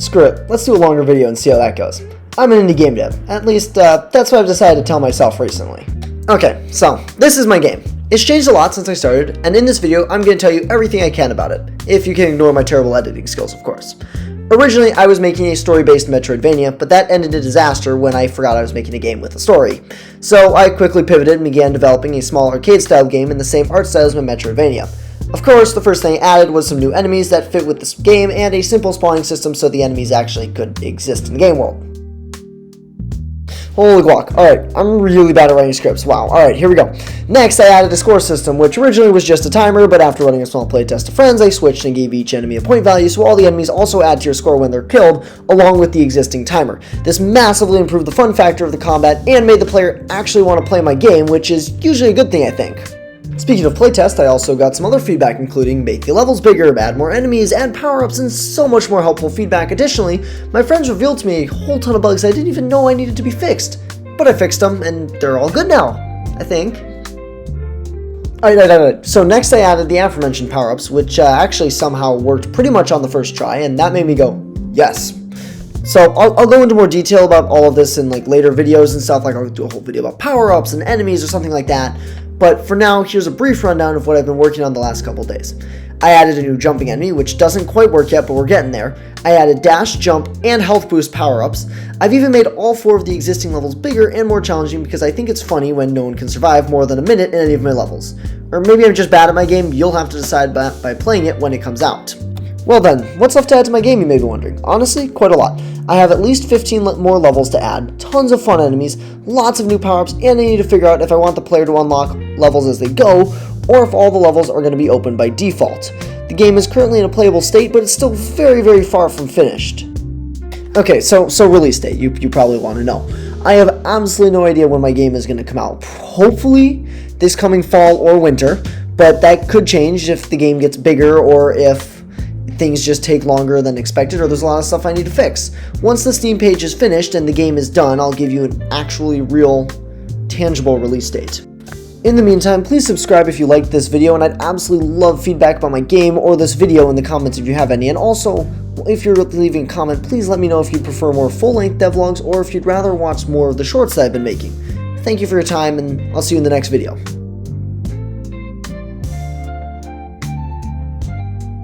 Screw it, let's do a longer video and see how that goes. I'm an indie game dev, at least that's what I've decided to tell myself recently. Okay, so this is my game. It's changed a lot since I started, and in this video I'm going to tell you everything I can about it, if you can ignore my terrible editing skills, of course. Originally, I was making a story-based Metroidvania, but that ended in disaster when I forgot I was making a game with a story. So I quickly pivoted and began developing a small arcade-style game in the same art style as my Metroidvania. Of course, the first thing I added was some new enemies that fit with this game and a simple spawning system so the enemies actually could exist in the game world. Holy guac. Alright, I'm really bad at writing scripts. Wow. Alright, here we go. Next, I added a score system, which originally was just a timer, but after running a small playtest to friends, I switched and gave each enemy a point value, so all the enemies also add to your score when they're killed, along with the existing timer. This massively improved the fun factor of the combat and made the player actually want to play my game, which is usually a good thing, I think. Speaking of playtest, I also got some other feedback, including make the levels bigger, add more enemies, add power-ups, and so much more helpful feedback. Additionally, my friends revealed to me a whole ton of bugs I didn't even know I needed to be fixed. But I fixed them, and they're all good now, I think. Alright, so next I added the aforementioned power-ups, which actually somehow worked pretty much on the first try, and that made me go, yes. So I'll go into more detail about all of this in later videos and stuff, I'll do a whole video about power-ups and enemies or something like that. But for now, here's a brief rundown of what I've been working on the last couple days. I added a new jumping enemy, which doesn't quite work yet, but we're getting there. I added dash, jump, and health boost power-ups. I've even made all 4 of the existing levels bigger and more challenging because I think it's funny when no one can survive more than a minute in any of my levels. Or maybe I'm just bad at my game, you'll have to decide by playing it when it comes out. Well then, what's left to add to my game, you may be wondering? Honestly, quite a lot. I have at least 15 more levels to add, tons of fun enemies, lots of new power-ups, and I need to figure out if I want the player to unlock levels as they go, or if all the levels are going to be open by default. The game is currently in a playable state, but it's still very, very far from finished. Okay, so release date, you probably want to know. I have absolutely no idea when my game is going to come out. Hopefully this coming fall or winter, but that could change if the game gets bigger or if things just take longer than expected or there's a lot of stuff I need to fix. Once the Steam page is finished and the game is done, I'll give you an actually real, tangible release date. In the meantime, please subscribe if you liked this video, and I'd absolutely love feedback about my game or this video in the comments if you have any. And also, if you're leaving a comment, please let me know if you prefer more full-length devlogs or if you'd rather watch more of the shorts that I've been making. Thank you for your time, and I'll see you in the next video.